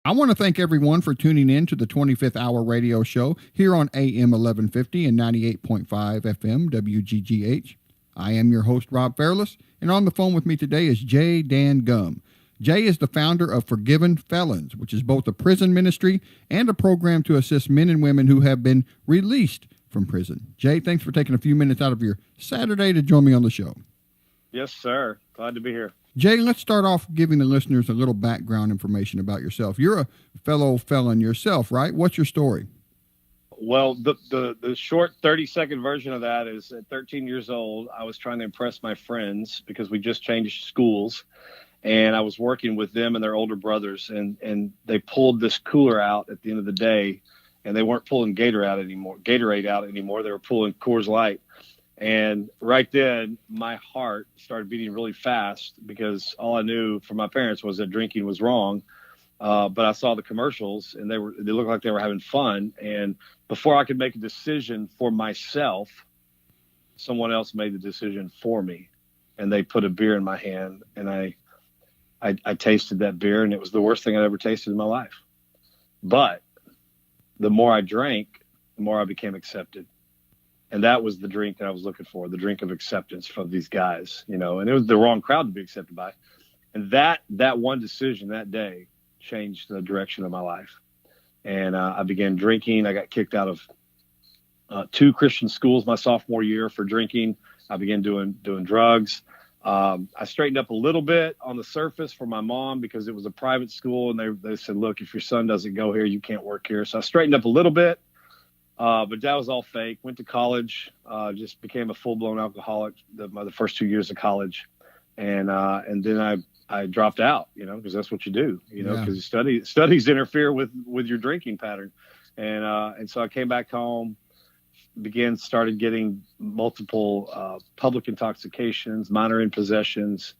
I want to thank everyone for tuning in to the 25th Hour Radio Show here on AM 1150 and 98.5 FM WGGH. I am your host, Rob Fairless, and on the phone with me today is Jay Dan Gum. Jay is the founder of Forgiven Felons, which is both a prison ministry and a program to assist men and women who have been released from prison. Jay, thanks for taking a few minutes out of your Saturday to join me on the show. Yes, sir. Glad to be here. Jay, let's start off giving the listeners a little background information about yourself. You're a fellow felon yourself, right? What's your story? Well, the short 30-second version of that is at 13 years old, I was trying to impress my friends because we just changed schools, and I was working with them and their older brothers, and they pulled this cooler out at the end of the day, and they weren't pulling Gatorade out anymore. They were pulling Coors Light. And right then, my heart started beating really fast because all I knew from my parents was that drinking was wrong. But I saw the commercials, and they looked like they were having fun. And before I could make a decision for myself, someone else made the decision for me. And they put a beer in my hand, and I tasted that beer, and it was the worst thing I'd ever tasted in my life. But the more I drank, the more I became accepted. And that was the drink that I was looking for, the drink of acceptance from these guys, and it was the wrong crowd to be accepted by. And that one decision that day changed the direction of my life. And I began drinking. I got kicked out of 2 Christian schools my sophomore year for drinking. I began doing drugs. I straightened up a little bit on the surface for my mom because it was a private school. And they said, look, if your son doesn't go here, you can't work here. So I straightened up a little bit. But that was all fake. Went to college, just became a full-blown alcoholic the first 2 years of college. And then I dropped out, because that's what you do, because studies interfere with your drinking pattern. And so I came back home, started getting multiple public intoxications, minor in possessions.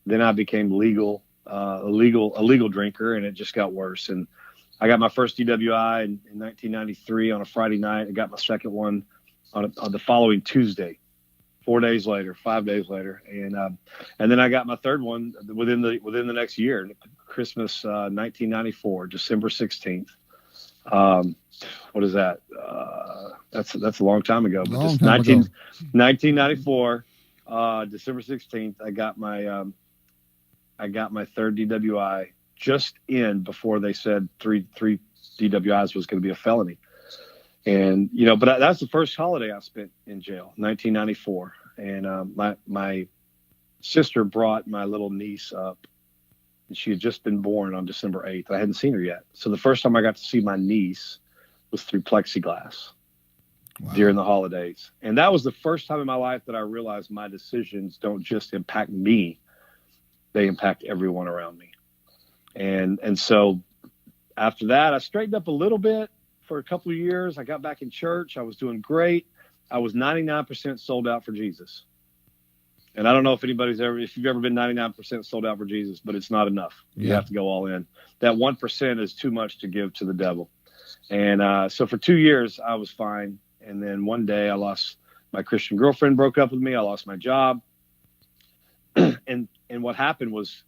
Then I became a legal drinker, and it just got worse. And I got my first DWI in 1993 on a Friday night. I got my second one on the following Tuesday, 5 days later, and then I got my third one within the next year, Christmas 1994, December 16th. What is that? That's a long time ago. But this 1994, December 16th, I got my third DWI. Just in before they said three DWIs was going to be a felony. And, but that's the first holiday I spent in jail, 1994. And my sister brought my little niece up, and she had just been born on December 8th. I hadn't seen her yet. So the first time I got to see my niece was through plexiglass. Wow. During the holidays. And that was the first time in my life that I realized my decisions don't just impact me, they impact everyone around me. And so after that, I straightened up a little bit for a couple of years. I got back in church. I was doing great. I was 99% sold out for Jesus. And I don't know if you've ever been 99% sold out for Jesus, but it's not enough. You have to go all in. That 1% is too much to give to the devil. And so for 2 years, I was fine. And then one day I lost my Christian girlfriend, broke up with me. I lost my job. And what happened was,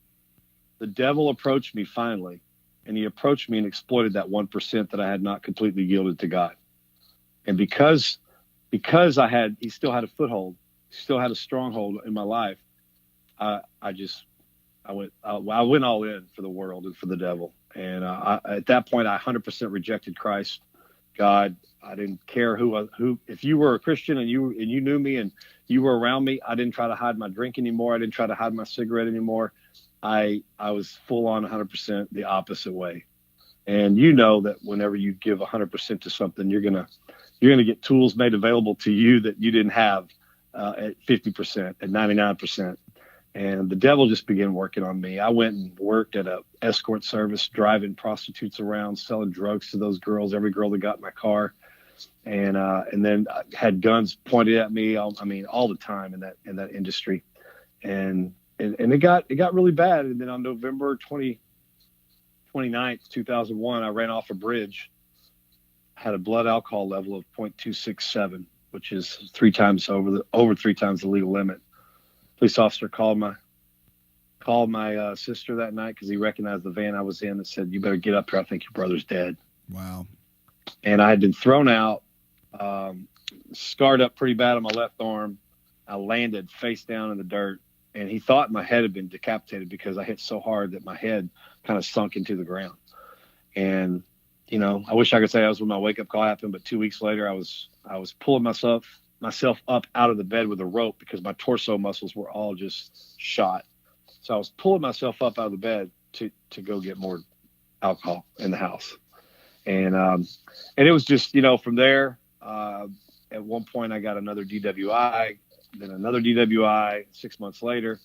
the devil approached me finally, and he approached me and exploited that 1% that I had not completely yielded to God. And because he still had a foothold, he still had a stronghold in my life, I went all in for the world and for the devil. And at that point, I 100% rejected Christ, God. I didn't care who. If you were a Christian and you knew me and you were around me, I didn't try to hide my drink anymore. I didn't try to hide my cigarette anymore. I was full on 100% the opposite way. And that whenever you give 100% to something, you're gonna get tools made available to you that you didn't have at 50%, at 99%. And the devil just began working on me. I went and worked at a escort service, driving prostitutes around, selling drugs to those girls, every girl that got in my car. And then I had guns pointed at me. All the time in that industry. And it got really bad. And then on November 29th, 2001, I ran off a bridge, had a blood alcohol level of 0.267, which is over 3 times the legal limit. Police officer called called my sister that night because he recognized the van I was in and said, "You better get up here. I think your brother's dead." Wow. And I had been thrown out, scarred up pretty bad on my left arm. I landed face down in the dirt, and he thought my head had been decapitated because I hit so hard that my head kind of sunk into the ground. And, I wish I could say that was when my wake-up call happened, but 2 weeks later, I was pulling myself up out of the bed with a rope because my torso muscles were all just shot. So I was pulling myself up out of the bed to go get more alcohol in the house. And it was just, from there, at one point I got another DWI, then another DWI 6 months later.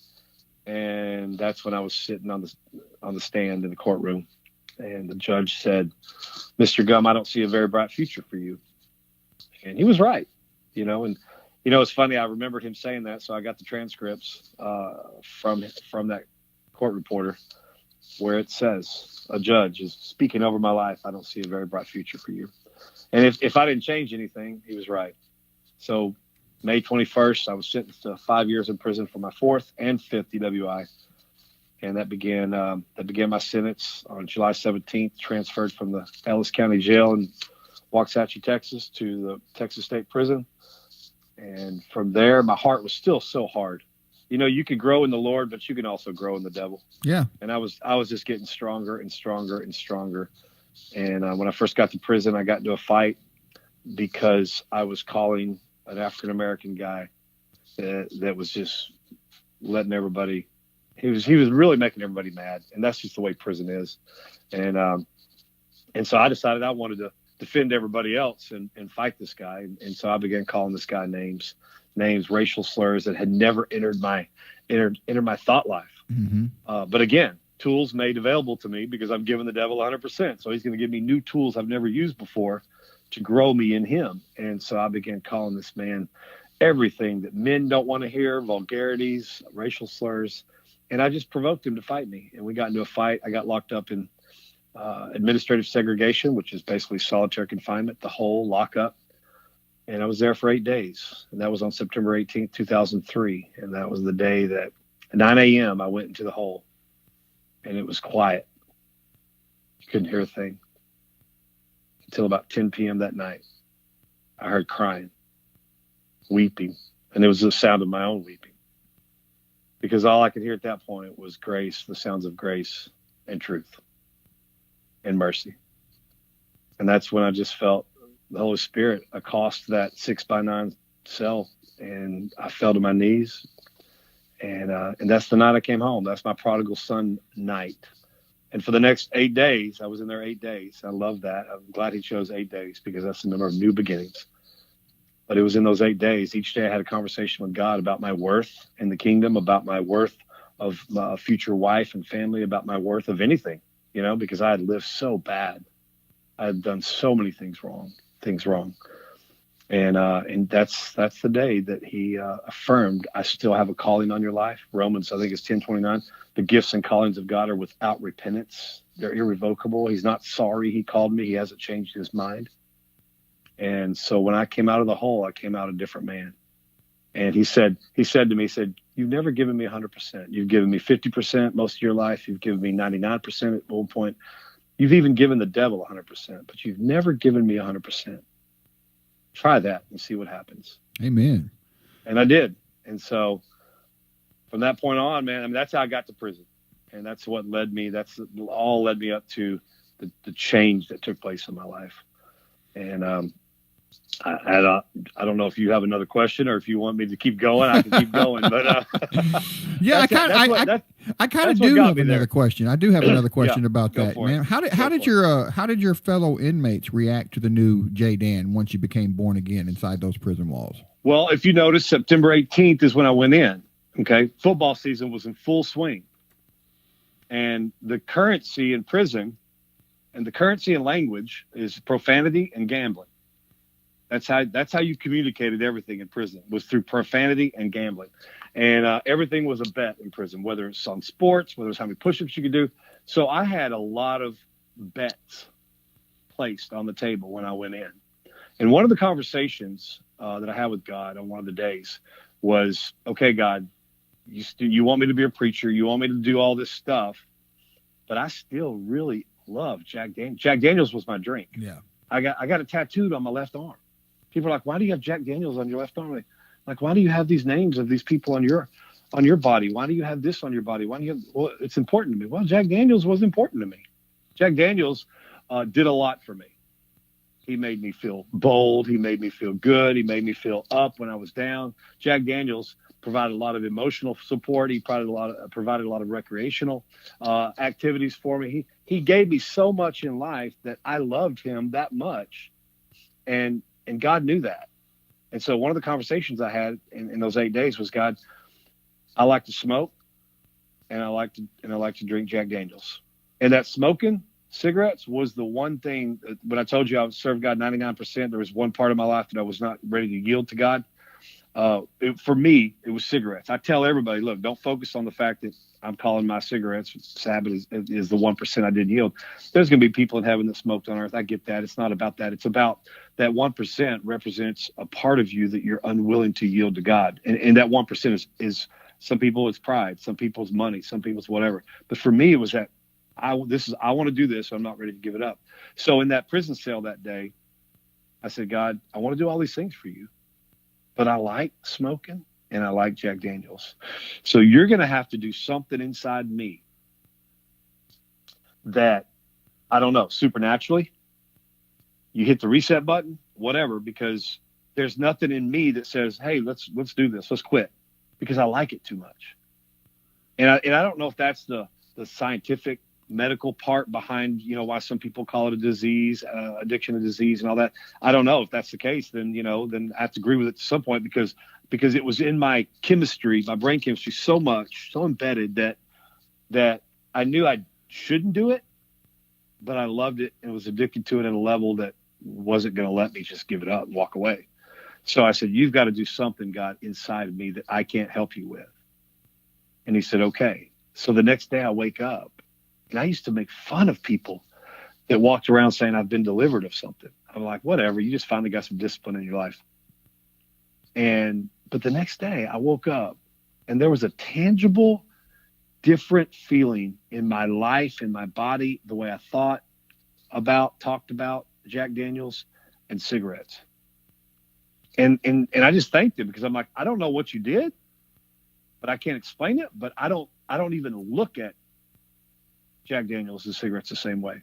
And that's when I was sitting on the stand in the courtroom. And the judge said, "Mr. Gum, I don't see a very bright future for you." And he was right, and, it's funny. I remembered him saying that. So I got the transcripts from that court reporter where it says, "A judge is speaking over my life. I don't see a very bright future for you." And if I didn't change anything, he was right. So May 21st, I was sentenced to 5 years in prison for my fourth and fifth DWI. And that began my sentence on July 17th, transferred from the Ellis County Jail in Waxahachie, Texas to the Texas State Prison. And from there, my heart was still so hard. You could grow in the Lord, but you can also grow in the devil. Yeah. And I was just getting stronger and stronger and stronger. And when I first got to prison, I got into a fight because I was calling an African-American guy that was just letting everybody, he was really making everybody mad. And that's just the way prison is. And so I decided I wanted to defend everybody else and fight this guy. And so I began calling this guy names, racial slurs that had never entered my thought life. Mm-hmm. But again, tools made available to me because I'm giving the devil 100%. So he's going to give me new tools I've never used before to grow me in him. And so I began calling this man everything that men don't want to hear, vulgarities, racial slurs. And I just provoked him to fight me. And we got into a fight. I got locked up in administrative segregation, which is basically solitary confinement, the whole lockup. And I was there for 8 days. And that was on September 18th, 2003. And that was the day that at 9 a.m. I went into the hole. And it was quiet. You couldn't hear a thing. Until about 10 p.m. that night. I heard crying, weeping. And it was the sound of my own weeping. Because all I could hear at that point was grace, the sounds of grace and truth and mercy. And that's when I just felt the Holy Spirit accost that 6x9 cell. And I fell to my knees. And that's the night I came home. That's my prodigal son night. And for the next 8 days, I was in there 8 days. I love that. I'm glad he chose 8 days because that's the number of new beginnings. But it was in those 8 days. Each day I had a conversation with God about my worth in the kingdom, about my worth of my future wife and family, about my worth of anything, because I had lived so bad. I had done so many things wrong. And that's the day that he affirmed, I still have a calling on your life. Romans, I think it's 10:29. The gifts and callings of God are without repentance. They're irrevocable. He's not sorry he called me. He hasn't changed his mind. And so when I came out of the hole, I came out a different man. And he said to me, "You've never given me 100%. You've given me 50% most of your life. You've given me 99% at one point. You've even given the devil 100%, but you've never given me 100%. Try that and see what happens." Amen. And I did. And so from that point on, man, that's how I got to prison. And that's what led me. That's all led me up to the change that took place in my life. And I don't know if you have another question or if you want me to keep going. I can keep going. But yeah, I kind of do have another question. I do have another question about that, man. How did your fellow inmates react to the new J. Dan once you became born again inside those prison walls? Well, if you notice, September 18th is when I went in. Okay, football season was in full swing, and the currency in prison and the currency in language is profanity and gambling. That's how you communicated everything in prison, was through profanity and gambling. And everything was a bet in prison, whether it's on sports, whether it's how many push-ups you could do. So I had a lot of bets placed on the table when I went in. And one of the conversations that I had with God on one of the days was, "Okay, God, you want me to be a preacher. You want me to do all this stuff. But I still really love Jack Daniels. Jack Daniels was my drink. Yeah. I got it tattooed on my left arm. People are like, why do you have Jack Daniels on your left arm? Like, why do you have these names of these people on your body? Why do you have this on your body? Why do you have, well, it's important to me. Well, Jack Daniels was important to me. Jack Daniels did a lot for me. He made me feel bold. He made me feel good. He made me feel up when I was down. Jack Daniels provided a lot of emotional support. He provided a lot of recreational activities for me. He gave me so much in life that I loved him that much, and God knew that. And so one of the conversations I had in those 8 days was, God, I like to smoke, and I like to drink Jack Daniels, and that smoking cigarettes was the one thing that, when I told you I would serve God 99%, there was one part of my life that I was not ready to yield to God. For me, it was cigarettes. I tell everybody, look, don't focus on the fact that I'm calling my cigarettes Sabbath is the 1% I didn't yield. There's going to be people in heaven that smoked on earth. I get that. It's not about that. It's about that 1% represents a part of you that you're unwilling to yield to God. And that 1% is some people it's pride, some people's money, some people's whatever. But for me, it was that I want to do this. So I'm not ready to give it up. So in that prison cell that day, I said, God, I want to do all these things for you, but I like smoking and I like Jack Daniels. So you're going to have to do something inside me that, I don't know, supernaturally, you hit the reset button, whatever, because there's nothing in me that says, hey, let's do this. Let's quit, because I like it too much. And I don't know if that's the scientific medical part behind, why some people call it a disease, addiction, a disease and all that. I don't know if that's the case. Then I have to agree with it to some point, because it was in my chemistry, my brain chemistry, so embedded that I knew I shouldn't do it, but I loved it and was addicted to it at a level that wasn't going to let me just give it up and walk away. So I said, you've got to do something, God, inside of me that I can't help you with. And he said, okay. So the next day I wake up, and I used to make fun of people that walked around saying I've been delivered of something. I'm like, whatever, you just finally got some discipline in your life. But the next day I woke up and there was a tangible, different feeling in my life, in my body, the way I talked about Jack Daniels and cigarettes. And I just thanked him, because I'm like, I don't know what you did, but I can't explain it. But I don't even look at Jack Daniels and cigarettes the same way.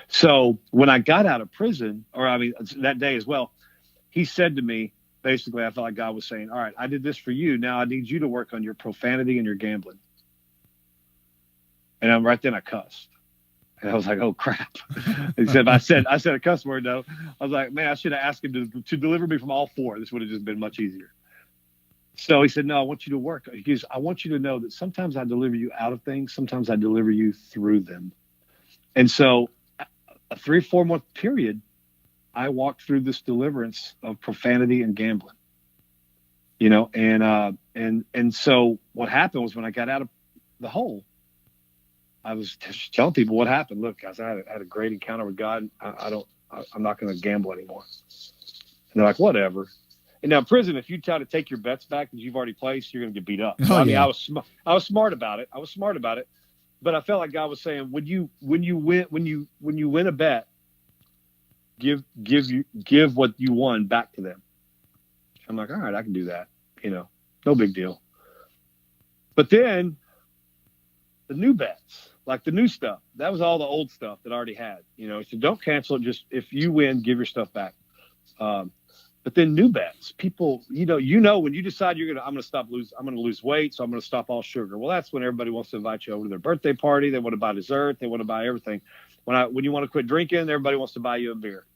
So when I got out of prison, that day as well, he said to me, basically, I felt like God was saying, all right, I did this for you. Now I need you to work on your profanity and your gambling. And right then I cussed. And I was like, oh, crap. He said, I said a cuss word, though. I was like, man, I should have asked him to deliver me from all four. This would have just been much easier. So he said, no, I want you to work. He goes, I want you to know that sometimes I deliver you out of things. Sometimes I deliver you through them. And so a 3 or 4 month period, I walked through this deliverance of profanity and gambling, and so what happened was, when I got out of the hole, I was just telling people what happened. Look, guys, I had a great encounter with God. I'm not going to gamble anymore. And they're like, whatever. And now in prison, if you try to take your bets back that you've already placed, you're going to get beat up. So, I was smart about it. But I felt like God was saying, when you win a bet, give what you won back to them. I'm like, all right, I can do that. No big deal. But then the new bets, like the new stuff, that was all the old stuff that I already had. So don't cancel it. Just if you win, give your stuff back. But then new bets, people, when you decide I'm going to lose weight, so I'm going to stop all sugar. Well, that's when everybody wants to invite you over to their birthday party. They want to buy dessert. They want to buy everything. When you want to quit drinking, everybody wants to buy you a beer.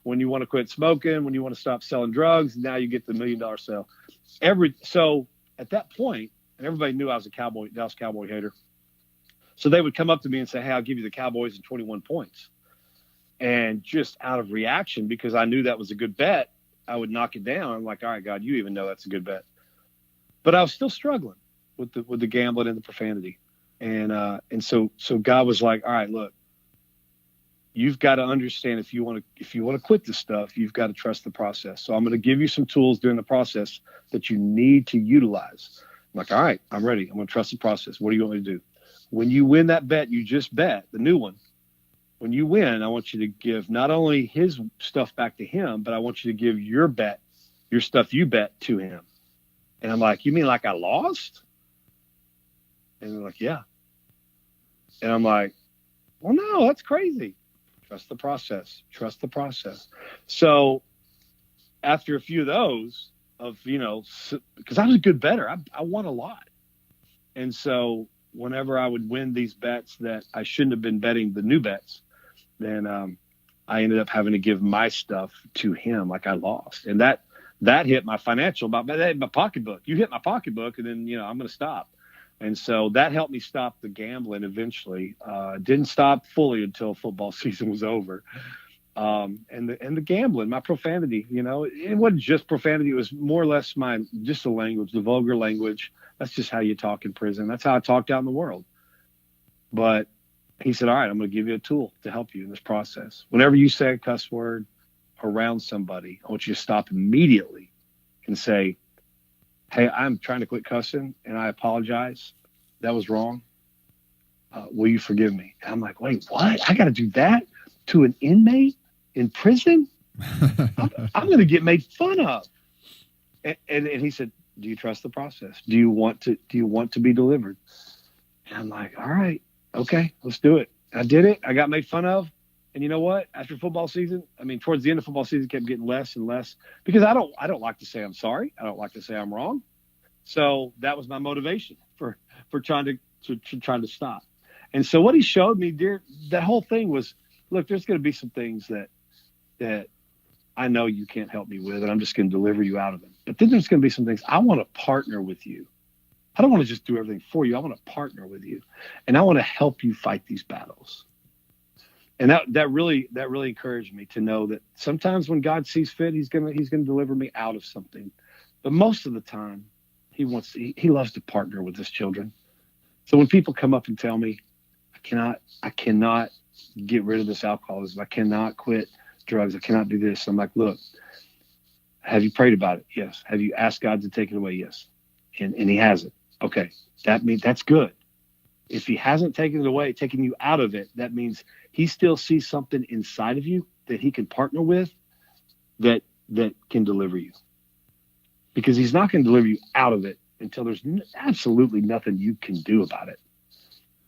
When you want to quit smoking, when you want to stop selling drugs, now you get the $1 million sale. So at that point, and everybody knew I was a Dallas Cowboy hater. So they would come up to me and say, hey, I'll give you the Cowboys in 21 points. And just out of reaction, because I knew that was a good bet, I would knock it down. I'm like, all right, God, you even know that's a good bet. But I was still struggling with the gambling and the profanity. And so God was like, all right, look, you've got to understand, if you want to quit this stuff, you've got to trust the process. So I'm going to give you some tools during the process that you need to utilize. I'm like, all right, I'm ready. I'm going to trust the process. What do you want me to do? When you win that bet, you just bet, the new one. When you win, I want you to give not only his stuff back to him, but I want you to give your stuff you bet to him. And I'm like, you mean like I lost? And they're like, yeah. And I'm like, well, no, that's crazy. Trust the process. Trust the process. So after a few of those, because I was a good bettor, I won a lot. And so whenever I would win these bets that I shouldn't have been betting, the new bets, then I ended up having to give my stuff to him like I lost. And that hit my financial, that hit my pocketbook. You hit my pocketbook, and then, I'm going to stop. And so that helped me stop the gambling eventually. Didn't stop fully until football season was over. And the gambling, my profanity, it wasn't just profanity. It was more or less just the language, the vulgar language. That's just how you talk in prison. That's how I talked out in the world. But he said, all right, I'm going to give you a tool to help you in this process. Whenever you say a cuss word around somebody, I want you to stop immediately and say, hey, I'm trying to quit cussing, and I apologize. That was wrong. Will you forgive me? And I'm like, wait, what? I got to do that to an inmate in prison? I'm going to get made fun of. And he said, do you trust the process? Do you want to be delivered? And I'm like, all right, okay, let's do it. I did it. I got made fun of. And you know what? After football season, towards the end of football season, it kept getting less and less because I don't like to say I'm sorry. I don't like to say I'm wrong. So that was my motivation for trying to stop. And so what he showed me, that whole thing was, look, there's going to be some things that I know you can't help me with, and I'm just going to deliver you out of them. But then there's going to be some things I want to partner with you. I don't want to just do everything for you. I want to partner with you, and I want to help you fight these battles. And that really encouraged me to know that sometimes when God sees fit, he's gonna deliver me out of something. But most of the time, he loves to partner with his children. So when people come up and tell me, I cannot get rid of this alcoholism, I cannot quit drugs, I cannot do this, I'm like, look, have you prayed about it? Yes. Have you asked God to take it away? Yes. And he hasn't. Okay, that means that's good. If he hasn't taken it away, taken you out of it, that means he still sees something inside of you that he can partner with that can deliver you. Because he's not going to deliver you out of it until there's absolutely nothing you can do about it.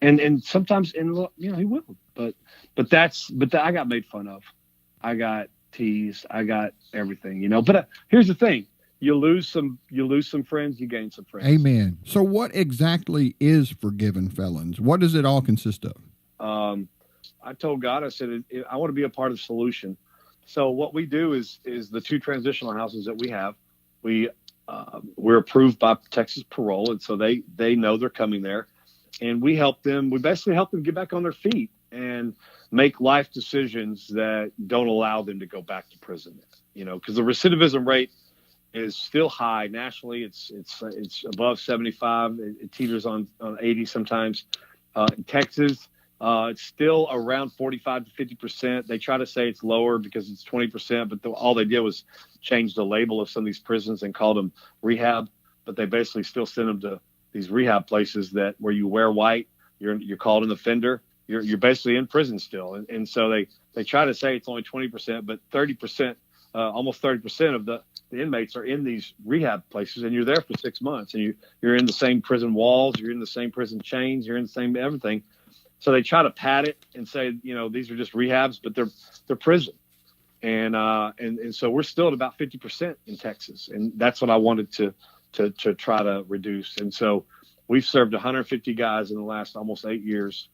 And sometimes, he will. But I got made fun of. I got teased. I got everything, But here's the thing. You lose some friends, you gain some friends. Amen. So what exactly is forgiven felons? What does it all consist of? I told God, I said, I want to be a part of the solution. So what we do is the 2 transitional houses that we have, we're approved by Texas Parole. And so they know they're coming there, and we basically help them get back on their feet and make life decisions that don't allow them to go back to prison. Because the recidivism rate is still high nationally. It's above 75. It teeters on 80 sometimes. In Texas, it's still around 45 to 50%. They try to say it's lower because it's 20%, but all they did was change the label of some of these prisons and called them rehab. But they basically still send them to these rehab places where you wear white. You're called an offender. You're basically in prison still. And so they try to say it's only 20%, but 30%, almost 30% of the inmates are in these rehab places, and you're there for 6 months, and you're in the same prison walls, you're in the same prison chains, you're in the same everything. So they try to pad it and say, these are just rehabs, but they're prison. And so we're still at about 50% in Texas, and that's what I wanted to try to reduce. And so we've served 150 guys in the last almost 8 years,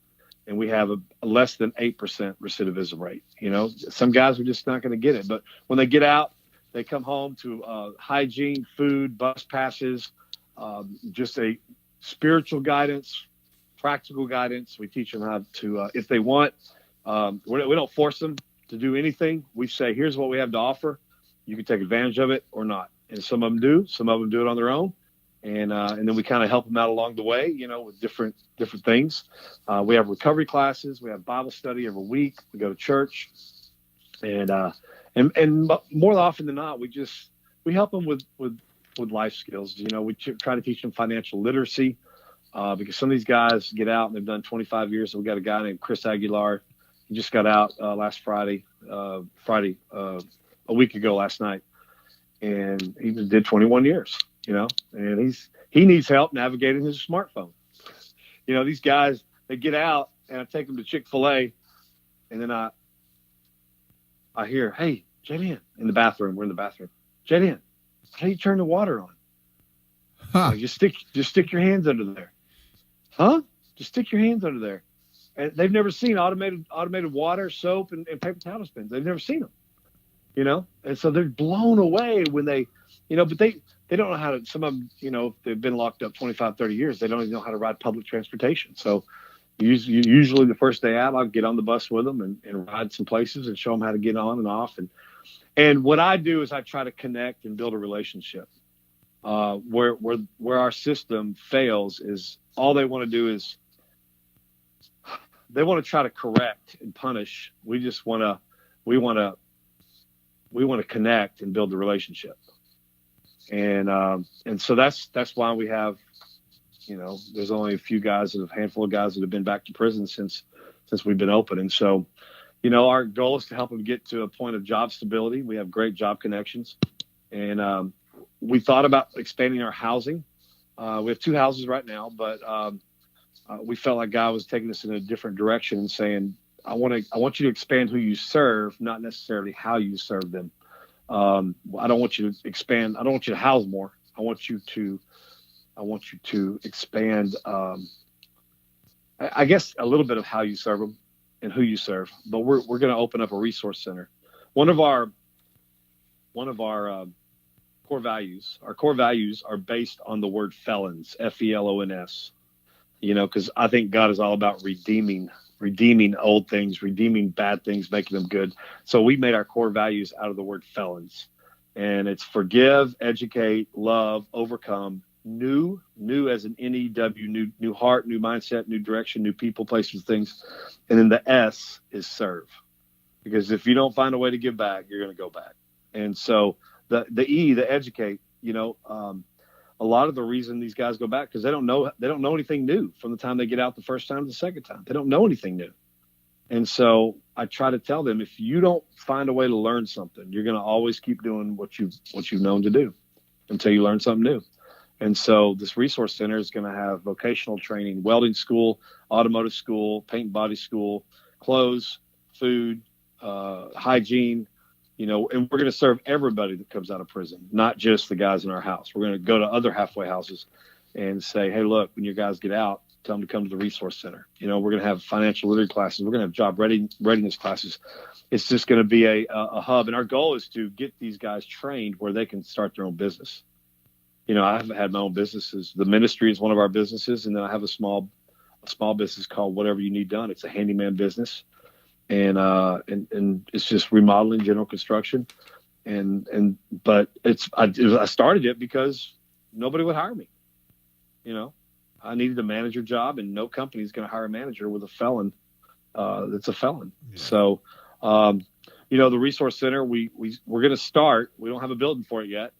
and we have a less than 8% recidivism rate. Some guys are just not going to get it, but when they get out, they come home to hygiene, food, bus passes, just a spiritual guidance, practical guidance. We teach them how to, if they want, we don't force them to do anything. We say, here's what we have to offer. You can take advantage of it or not. And some of them do. Some of them do it on their own. And then we kind of help them out along the way, with different things. We have recovery classes. We have Bible study every week. We go to church. And more often than not, we help them with with life skills. You know, we try to teach them financial literacy because some of these guys get out and they've done 25 years. So we got a guy named Chris Aguilar. He just got out last Friday, a week ago last night, and he did 21 years. You know, and he needs help navigating his smartphone. You know, these guys, they get out and I take them to Chick-fil-A, and then I hear, "Hey, Jaden," in the bathroom. We're in the bathroom. "Jaden, how do you turn the water on?" Huh. Like, just stick your hands under there. Huh? Just stick your hands under there. And they've never seen automated water, soap, and paper towel dispensers. They've never seen them. You know, and so they're blown away when they, you know, but they don't know how to. Some of them, you know, they've been locked up 25, 30 years. They don't even know how to ride public transportation. So usually the first day out, I'll get on the bus with them and ride some places and show them how to get on and off. And what I do is I try to connect and build a relationship. Where our system fails is all they want to do is they want to try to correct and punish. We want to connect and build the relationship. And so that's why we have, you know, there's only a handful of guys that have been back to prison since we've been open. And so, you know, our goal is to help them get to a point of job stability. We have great job connections, and we thought about expanding our housing. We have 2 houses right now, but we felt like God was taking us in a different direction and saying, I want you to expand who you serve, not necessarily how you serve them. I don't want you to expand. I don't want you to house more. I want you to expand, I guess, a little bit of how you serve them and who you serve. But we're going to open up a resource center. One of our core values. Our core values are based on the word felons, Felons. You know, because I think God is all about redeeming old things, redeeming bad things, making them good. So we made our core values out of the word felons, and it's forgive, educate, love, overcome. New as an NEW, new heart, new mindset, new direction, new people, places, things. And then the S is serve. Because if you don't find a way to give back, you're going to go back. And so the E, the educate, you know, a lot of the reason these guys go back because they don't know anything new from the time they get out the first time to the second time. They don't know anything new. And so I try to tell them, if you don't find a way to learn something, you're going to always keep doing what you've known to do until you learn something new. And so this resource center is going to have vocational training, welding school, automotive school, paint and body school, clothes, food, hygiene, you know, and we're going to serve everybody that comes out of prison, not just the guys in our house. We're going to go to other halfway houses and say, hey, look, when your guys get out, tell them to come to the resource center. You know, we're going to have financial literacy classes. We're going to have job readiness classes. It's just going to be a hub. And our goal is to get these guys trained where they can start their own business. You know, I've had my own businesses. The ministry is one of our businesses. And then I have a small business called Whatever You Need Done. It's a handyman business. And it's just remodeling, general construction. But I started it because nobody would hire me. You know, I needed a manager job, and no company is going to hire a manager with a felon. That's a felon. Yeah. So, you know, the resource center, we're going to start. We don't have a building for it yet.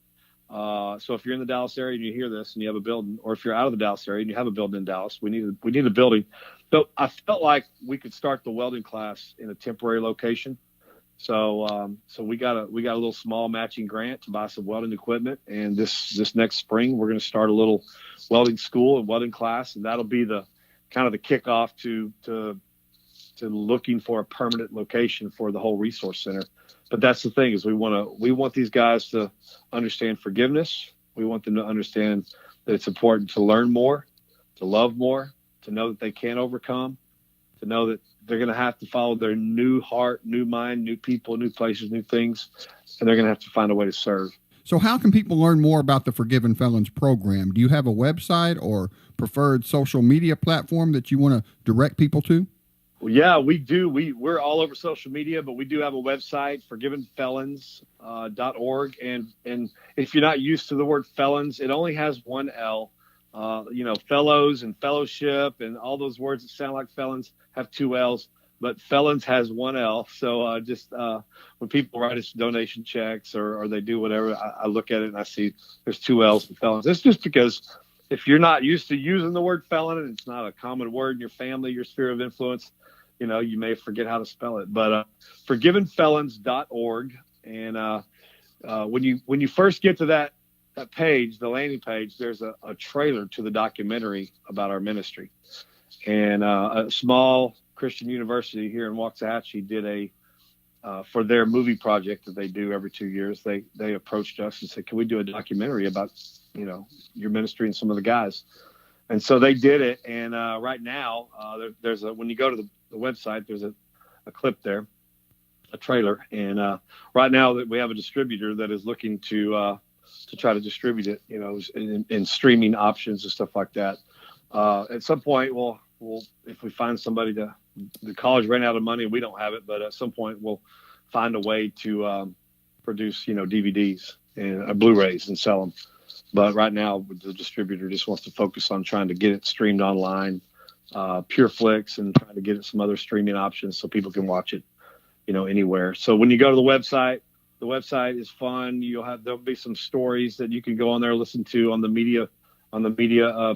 So if you're in the Dallas area and you hear this and you have a building, or if you're out of the Dallas area and you have a building in Dallas, we need a building. So I felt like we could start the welding class in a temporary location. So we got a little small matching grant to buy some welding equipment. And this next spring, we're going to start a little welding school and welding class. And that'll be the kind of the kickoff to looking for a permanent location for the whole resource center. But that's the thing, is we want these guys to understand forgiveness. We want them to understand that it's important to learn more, to love more, to know that they can overcome, to know that they're going to have to follow their new heart, new mind, new people, new places, new things, and they're going to have to find a way to serve. So how can people learn more about the Forgiven Felons program? Do you have a website or preferred social media platform that you want to direct people to? Well, yeah, we do. We're all over social media, but we do have a website, forgivenfelons.org. And if you're not used to the word felons, it only has one L. You know, fellows and fellowship and all those words that sound like felons have two L's. but Felons has one L. So just when people write us donation checks or they do whatever, I look at it and I see there's two L's in Felons. It's just because if you're not used to using the word felon and it's not a common word in your family, your sphere of influence, you may forget how to spell it. But forgivenfelons.org. And when you first get to that page, the landing page, there's a trailer to the documentary about our ministry. And a small Christian university here in Waxahachie did for their movie project that they do every 2 years. They approached us and said, "Can we do a documentary about your ministry and some of the guys?" And so they did it. And right now, there's when you go to the website, there's a clip there, a trailer. And right now that we have a distributor that is looking to try to distribute it, in streaming options and stuff like that. At some point, we'll if we find somebody the college ran out of money, we don't have it, but at some point we'll find a way to produce, DVDs and Blu-rays and sell them. But right now, the distributor just wants to focus on trying to get it streamed online, PureFlix, and trying to get it some other streaming options so people can watch it, anywhere. So when you go to the website is fun. There'll be some stories that you can go on there, listen to on the media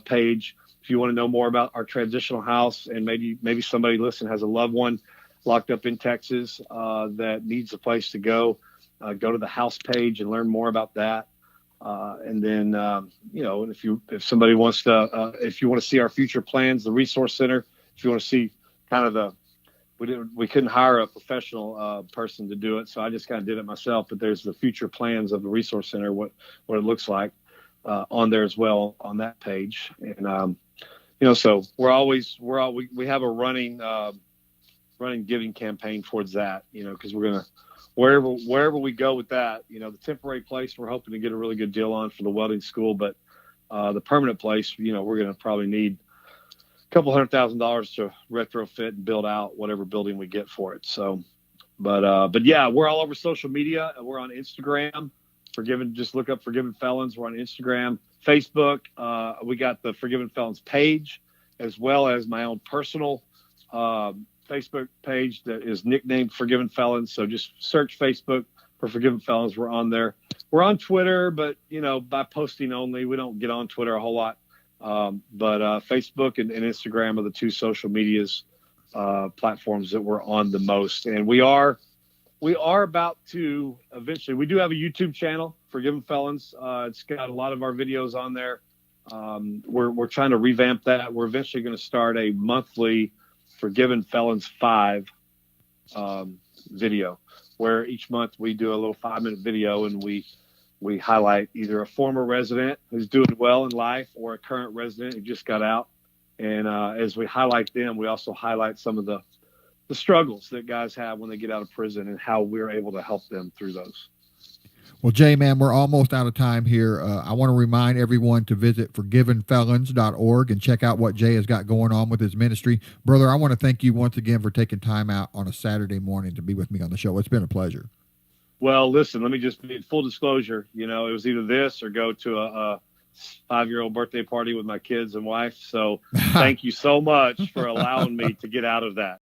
page. If you want to know more about our transitional house, and maybe somebody has a loved one locked up in Texas that needs a place to go to the house page and learn more about that. And then, if somebody wants to, if you want to see our future plans, the resource center, if you want to see kind of we couldn't hire a professional person to do it. So I just kind of did it myself, but there's the future plans of the resource center, what it looks like on there as well on that page. And, so we have a running giving campaign towards that, because we're going to, wherever we go with that, the temporary place, we're hoping to get a really good deal on for the welding school, but the permanent place, we're going to probably need a couple $100,000 to retrofit and build out whatever building we get for it. So, but yeah, we're all over social media. We're on Instagram. Just look up Forgiven Felons. We're on Instagram, Facebook. We got the Forgiven Felons page, as well as my own personal Facebook page that is nicknamed Forgiven Felons. So just search Facebook for Forgiven Felons. We're on there. We're on Twitter, but by posting only. We don't get on Twitter a whole lot. But Facebook and Instagram are the two social medias platforms that we're on the most. And we are about to eventually, we do have a YouTube channel, Forgiven Felons. It's got a lot of our videos on there. We're trying to revamp that. We're eventually going to start a monthly Forgiven Felons 5 video, where each month we do a little 5-minute video and we highlight either a former resident who's doing well in life or a current resident who just got out. And as we highlight them, we also highlight some of the struggles that guys have when they get out of prison and how we're able to help them through those. Well, Jay, man, we're almost out of time here. I want to remind everyone to visit forgivenfelons.org and check out what Jay has got going on with his ministry. Brother, I want to thank you once again for taking time out on a Saturday morning to be with me on the show. It's been a pleasure. Well, listen, let me just be full disclosure. It was either this or go to a 5-year-old birthday party with my kids and wife. So thank you so much for allowing me to get out of that.